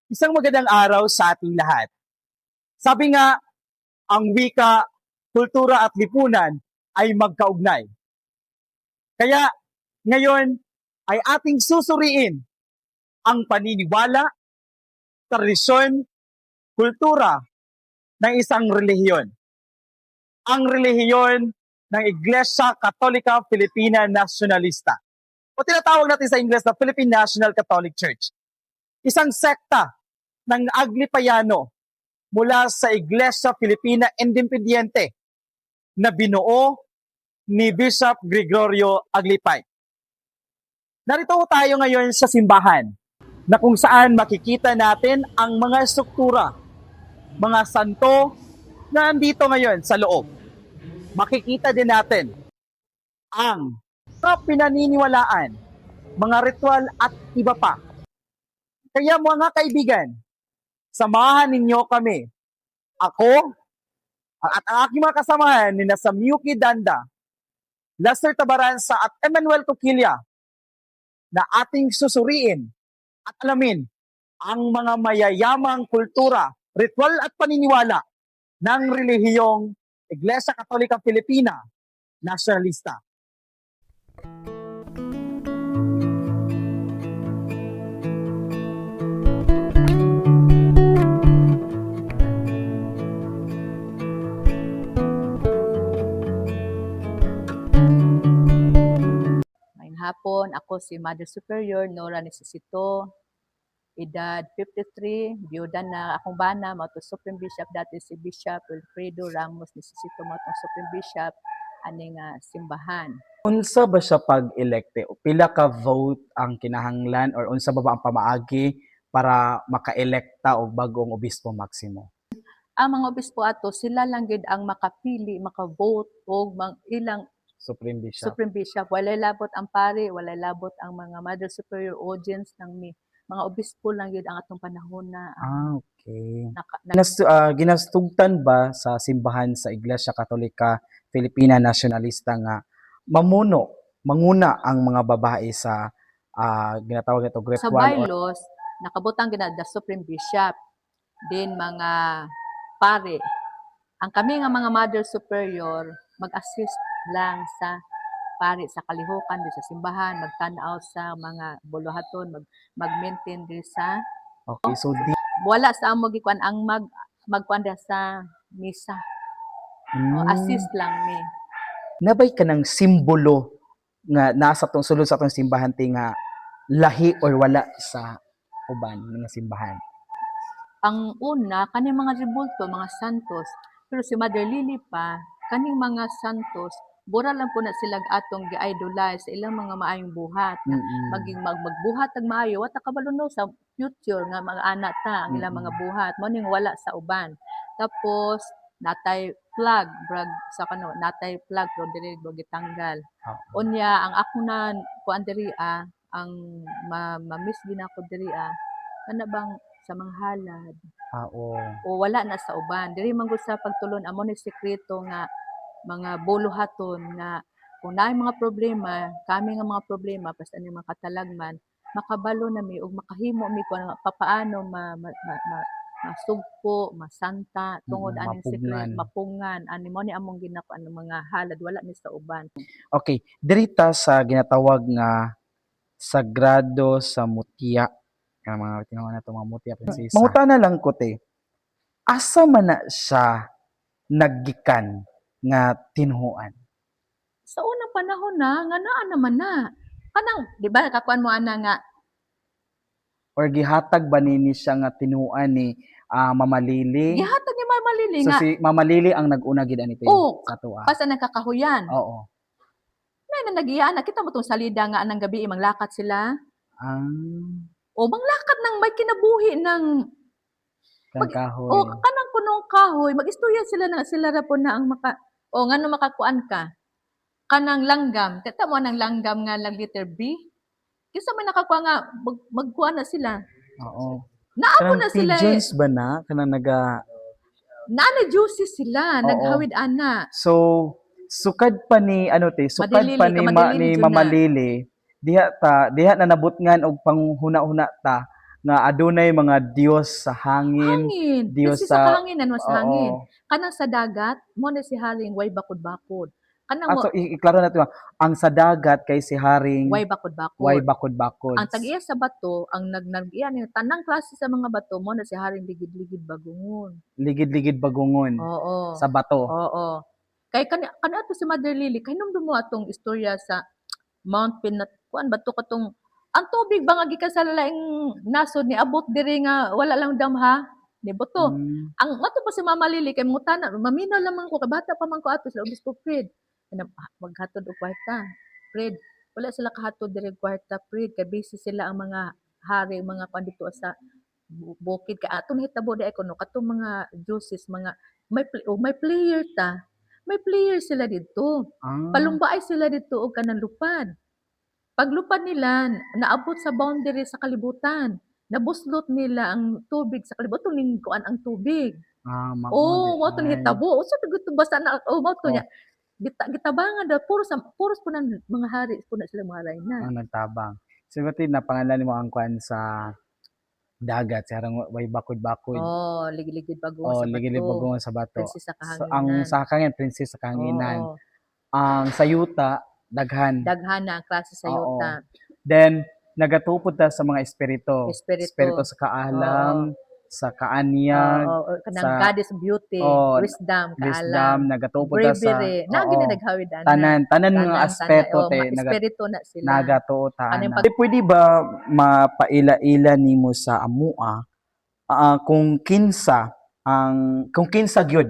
Isang magandang araw sa ating lahat. Sabi nga, ang wika, kultura at lipunan ay magkaugnay. Kaya ngayon ay ating susuriin ang paniniwala, tradisyon, kultura ng isang relihiyon. Ang relihiyon ng Iglesia Katolika Filipina Nacionalista o tinatawag natin sa Ingles na Philippine National Catholic Church. Isang sekta ng Aglipayano mula sa Iglesia Filipina Independiente na binuo ni Bishop Gregorio Aglipay. Narito tayo ngayon sa simbahan na kung saan makikita natin ang mga struktura, mga santo na nandito ngayon sa loob. Makikita din natin ang pinaniniwalaan, mga ritual at iba pa. Kaya mga kaibigan, samahan ninyo kami. Ako at ang aking mga kasamahan ni nasa Miyuki Danda, Lester Tabaransa at Emmanuel Coquilla na ating susuriin at alamin ang mga mayayamang kultura, ritual at paniniwala ng relihiyong Iglesia Katolika Filipina Nacionalista. Hapon, ako si Mother Superior Nora Necesito, edad 53, biyuda na akong bana, mato Supreme Bishop dati si Bishop Wilfredo Ramos Necesito, mato Supreme Bishop aning simbahan. Unsa ba siya pag-elekte? Pila ka vote ang kinahanglan or unsa ba ang pamaagi para maka-elekta og bagong obispo maximo? Ang mga obispo ato, sila lang gid ang makapili, maka-vote og ilang Supreme Bishop. Supreme Bishop. Walay labot ang pari, walay labot ang mga Mother Superior audience ng mga obispo lang yun ang atong panahon na. Okay. Ginastugtan ba sa simbahan sa Iglesia Katolika Filipina Nacionalista nga manguna ang mga babae sa ginatawag ito ritual? Sa bylaws, nakabutang the Supreme Bishop, din mga pare. Ang kami nga mga Mother Superior, mag-assist lang sa pare sa kalihukan di sa simbahan, magtan-aw sa mga buluhaton, mag-maintain di sa so wala sa amo gikuan ang magkuan sa misa. Assist lang mi. Nabay ka ng simbolo nga nasa tong sulod sa atong simbahan nga lahi or wala sa uban nga simbahan? Ang una kani mga rebulto, mga santos, pero si Mother Lily pa kaning mga santos bura lang po na sila atong gi-idolize sa ilang mga maayong buhat. Maging magbuhat ag maayo, wata kabalo no sa future nga mga anak ta ang ilang mga buhat. Mo ning wala sa uban. Tapos natay flag, brag sa kano, natay flag pero diri gitanggal. Unya ang ako na kuan diri ang ma-miss din ako diri kana bang sa mga halad. O wala na sa uban. Diri man gud sa pagtulon amo ni sekreto nga mga buluhaton na kung naay mga problema, kami nga mga problema basta ni mga katalagman, makabalo na mi og makahimo mi kung papaano masugpo, masanta tungod aning sekreto, mapungan ani mo ni among ginakuan mga halad wala ni sa uban. Okay, dirita sa ginatawag nga Sagrado sa Mutya, nga mga tinawag nato mga Mutya Prinsesa. Mangutana lang ko asa man na siya naggikan nga tinhuan? Sa unang panahon na, nga naa naman na. Kanang, di ba, kakuan mo ana nga. Or gihatag ba nini siya nga tinhuan ni Mama Lily? Gihatag ni Mama Lily so, nga. si Mama Lily ang nag-una gid anito sa tuwa. Basta nagkakahuyan. Oo. Na nagiya na kita mo tong salida nga anang gabi manglakat sila. O manglakat nang may kinabuhi ng kahoy. Kanang punong kahoy, mag-istorya sila ra po na ang ngano makakuan ka. Kanang langgam, kita mo nang langgam nga lang letter B. Kisa may nakakuha nga magkuha na sila. Oo. Naabo na sila. Pigeons ba na kanang Naana juicy sila, naghawid ana. So sukad pa ni sukad pa ni Mama Lily diha na nabutngan og panghuna-huna ta nga adunay mga Dios sa hangin, Hangin. Dios Kasi sa sa kahanginan mas hangin. oo. Kanang sa dagat, mo na si haring way bakod-bakod. Kanang mo So iklaro natin ang sa dagat kay si Haring way way bakod-bakod. bakod-bakod, Ang tag-iya sa bato, ang nag-iya ni tanang klase sa mga bato mo na si haring ligid-ligid bagungon. ligid-ligid bagungon Oo. sa bato. Oo. Kay kani ato si Mother Lily kay nung mo atong istorya sa Mount Pinat kuan bato katong ang tubig ba nga gikan sa laing nasod ni abot diri nga wala lang damha ni boto. Hmm, Ang ato pa si Mama Lily kay mutana maminaw lamang ko kay bata pa man ko ato sa Obispo Fred. Maghatod og kwarta. Fred, wala sila kahatod diri og kwarta Fred kay busy sila ang mga hari mga pandito sa bukid ka ato nahitabo di ay kuno katong mga juices mga may player ta. May player sila didto. ah, Palumbaay sila didto og kanang lupad. Paglupad nila, naabot sa boundary sa kalibutan. Nabuslot nila ang tubig sa kalibutan. Lingkuan ang tubig. mao di Oh, mo to ay. nahitabo. Usa to gusto basta na mo to Oh, niya. Gitabangan daw puros po ng mga hari po na sila mga ray na. ang nagtabang. Siguro napangalan mo ang kwan sa dagat, sa harang way bakod-bakod. Oh, ligid-ligid bago O sa ligid bato. bagungon sa bato. Prinsesa Ang kahanginan. sa Kahanginan, Prinsesa Kahanginan. Oo. Ang sayuta, daghan. Daghana ang klase sa Oo. yuta. Then, nagatupod ta sa mga espiritu. Espiritu. Espiritu sa Oo. kaalam, sa kaanyag, Oo, kanang sa goddess beauty, oh, wisdom, wisdom, kaalam, nagatupod ta sa bravery. Na gini oo, naghawid ana. tanan mga aspeto Oh, te espiritu na sila. nagatuo ta Kanang ana. Pwede ba mapaila-ila nimo sa amua kung kinsa gyud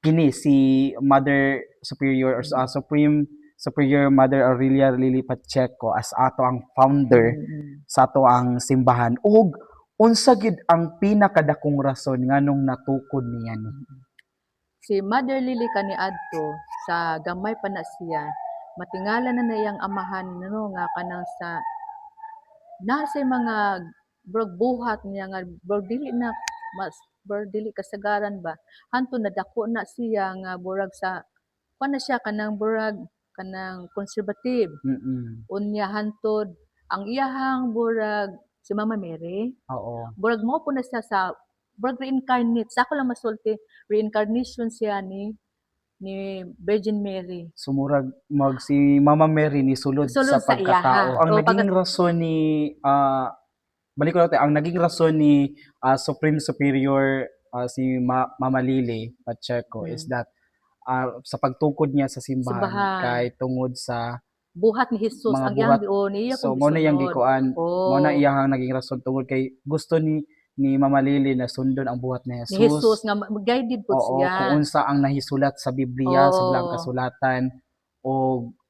kini si Mother Superior or Supreme Superior Mother Aurelia Lily Pacheco as ato ang founder mm, sa ato ang simbahan ug unsa gid ang pinakadakong rason nganong natukod niya ni. si Mother Lily kaniadto sa gamay pa na siya. Matingala na niyang amahan no nga kanang sa nasa mga buhat niya nga dili na mas dili kasagaran ba hanto nadako na siya nga burag sa na siya kanang burag kanang conservative Mm. unya hantod ang iyahang burag si Mama Mary Oo. burag mo po na siya sa burag reincarnate sa ako lang masulti reincarnation siya ni Virgin Mary Sumurag si Mama Mary ni sulod sa sulod sa pagkatao. iyaha Ang o naging rason ni balik ko natin, ang naging rason ni Supreme Superior si Mama Lily Pacheco is mm, that sa pagtukod niya sa simbahan simbahan kay tungod sa buhat ni Jesus mga ang iyang buhat. niya So kong mo na yang gisunod. gikuan, mo na Oh, iyang naging rason tungod kay gusto ni Mama Lily na sundon ang buhat ni ni Jesus Jesus. nga guided po Oo, kung siya. unsa ang nahisulat sa Biblia, sa bilang Oh, kasulatan o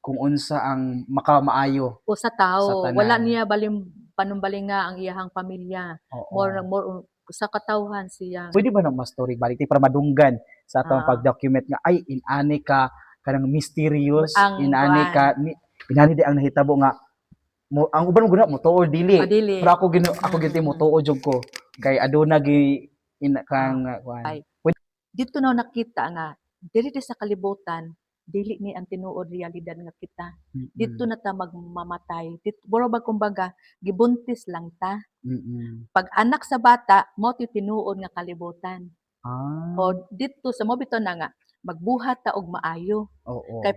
kung unsa ang makamaayo o sa sa tao. Wala tanan. niya panumbalinga ang iyahang pamilya. Oo. More sa katawhan siya. Pwede ba nang ma-story balik para madunggan sa atong Ah, pag-document nga ay inani ka kanang mysterious, ang inani kuan. ka inani di ang nahitabo nga ang uban mo guna mo tuod dili. Dili. Pero ako ginti mo tuod jud ko kay aduna gi Ah, kang kuan. ay. Dito na nakita nga diri sa kalibutan dili ni ang tinuod realidad nga kita. Dito Mm. na ta magmamatay. Dito buro ba kumbaga gibuntis lang ta. Mm. Pag anak sa bata mo tinuod nga kalibutan. Ah, O dito sa mo bitaw na nga magbuhat ta og maayo. oo. Kay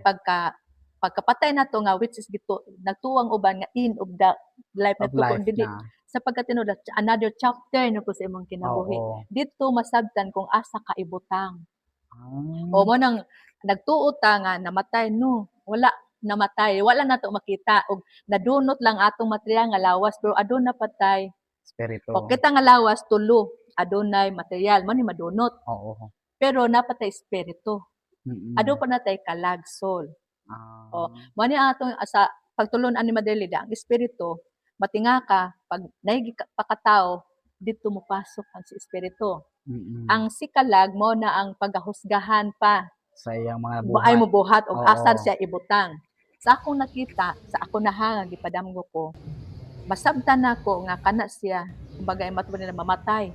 pagkapatay nato nga which is gito nagtuwang uban nga end of the life Of nato life kung dili na. sa pagkatinud another chapter na po sa imong kinabuhi. Oo. Dito masabtan kung asa ka ibutang. O Ah, mo nang nagtuo ta nga namatay no. Wala namatay, wala nato makita og nadunot lang atong material nga lawas pero aduna patay. espiritu. O kita nga lawas tulo, adunay material mo ni madunot. Oo. Pero napatay espiritu. Adu Mm. pa natay kalag soul. O Ah, mo ni atong sa pagtulon-an ni Madelida ang espiritu matinga ka pag naigi pakatao dito mo pasok ang si espiritu. mm. Ang sikalag mo na ang paghusgahan pa Sa iyang mga ay buhat. mo buhat og asar Oo. siya ibutang. Sa akong nakita, sa ako nahanga gipadamgo ko, masabtan nako nga kana siya kumbaga matubag nila mamatay.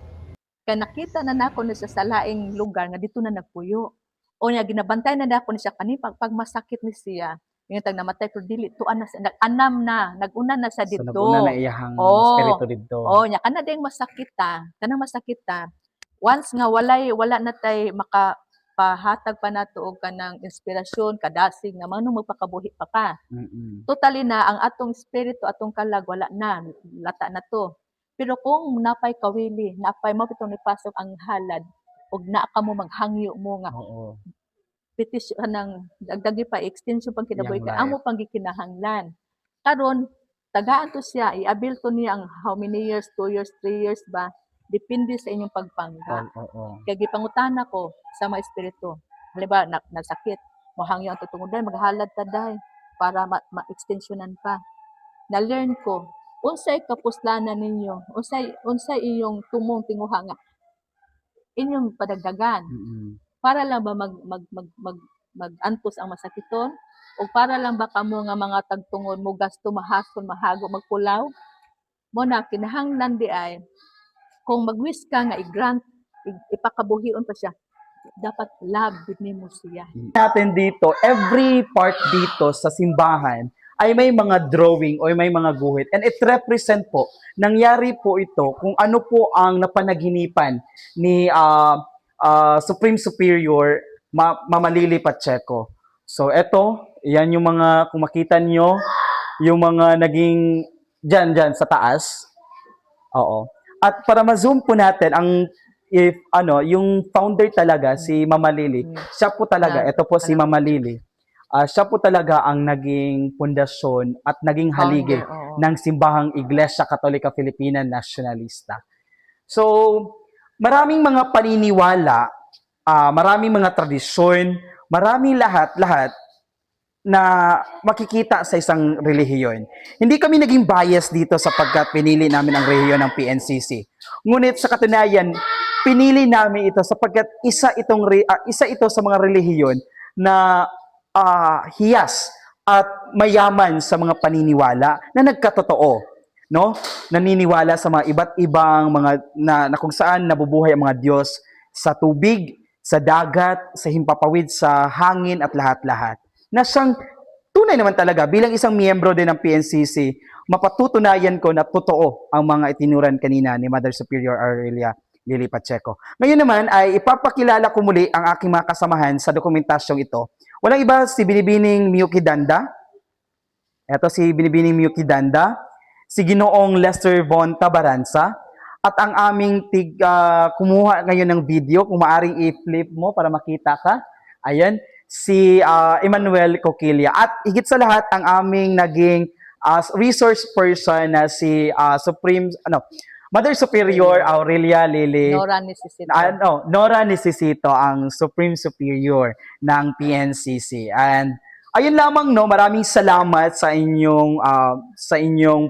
Kaya nakita na nako na siya sa laing lugar nga dito na nagpuyo. O niya ginabantay na nako ni siya kani pag masakit ni siya. Yung tag namatay pero dili tuan na nag-anam na, nag-una na sa So, didto. nag-una na iyahang Oo. spirito dito. Oh, nya kana ding masakit ta. Kanang masakit ta. Once nga wala na tay makapahatag pa nato og kanang inspirasyon, kadasig nga manong magpakabuhi pa ka. Mm-mm. Totally na ang atong espiritu, atong kalag wala na, lata na to. Pero kung napay kawili, napay mo bitong nipasok ang halad ug naa ka mo maghangyo mo nga Oo. petisyon ng dagdagi pa extension pang kinabuhi Young kay life. amo pang gikinahanglan. Karon tagaan to siya, i-abil to niya ang how many years, 2 years, 3 years ba? Depende sa inyong pagpangga. Oo. Kaya gipangutana ko sa mga espiritu. Halimbawa, nasakit, mahangyo ang tutungodan, maghalad ta day para ma-extensionan pa. Na-learn ko, unsay kapuslanan ninyo, unsay iyong tumong tinguha nga inyong padagdagan Mm-mm. para lang ba mag-antos ang masakiton o para lang ba kamo nga mga tagtungod mo gasto mahason mahago magpulaw mo na kinahanglan di ay kung mag-wish ka nga i-grant ipakabuhion pa siya dapat love gid nimo siya. Natin dito, every part dito sa simbahan ay may mga drawing o may mga guhit. And it represent po, nangyari po ito kung ano po ang napanaginipan ni Supreme Superior Mama Lily Pacheco. So eto, yan yung mga, kung makita nyo, yung mga naging dyan sa taas. Oo. At para ma-zoom po natin ang yung founder talaga si Mama Lily. Siya po talaga, ito po si Mama Lily. Siya po talaga ang naging pundasyon at naging haligi ng simbahang Iglesia Katolika Filipina Nacionalista. So, maraming mga paniniwala, maraming mga tradisyon, maraming lahat na makikita sa isang relihiyon. Hindi kami naging bias dito sapagkat pinili namin ang relihiyon ng PNCC. Ngunit sa katunayan, pinili namin ito sapagkat isa ito sa mga relihiyon na hiyas at mayaman sa mga paniniwala na nagkatotoo, no? Naniniwala sa mga iba't ibang mga na kung saan nabubuhay ang mga Diyos sa tubig, sa dagat, sa himpapawid, sa hangin at lahat-lahat. Na siyang tunay naman talaga bilang isang miyembro din ng PNCC, mapatutunayan ko na totoo ang mga itinuran kanina ni Mother Superior Aurelia Lily Pacheco. Ngayon naman ay ipapakilala ko muli ang aking mga kasamahan sa dokumentasyong ito. Walang iba si Binibining Miyuki Danda. Ito si Binibining Miyuki Danda, si Ginoong Lester Von Tabaranza, at ang aming kumuha ngayon ng video, kung maaring i-flip mo para makita ka. Ayan, si Emmanuel Coquilla. At higit sa lahat, ang aming naging resource person na si Mother Superior Aurelia Lily. Nora Necesito, ang Supreme Superior ng PNCC. And ayun lamang, no, maraming salamat sa inyong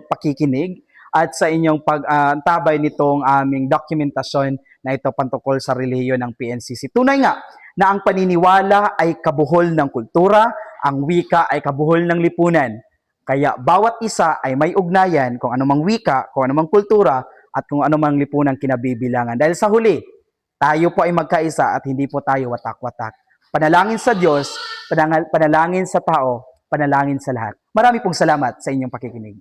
pakikinig at sa inyong pagtabay nitong aming dokumentasyon na ito pantungkol sa relihiyon ng PNCC. Tunay nga na ang paniniwala ay kabuhol ng kultura, ang wika ay kabuhol ng lipunan. Kaya bawat isa ay may ugnayan kung anumang wika, kung anumang kultura, at kung anumang lipunang kinabibilangan. Dahil sa huli, tayo po ay magkaisa at hindi po tayo watak-watak. Panalangin sa Diyos, panalangin sa tao, panalangin sa lahat. Marami pong salamat sa inyong pakikinig.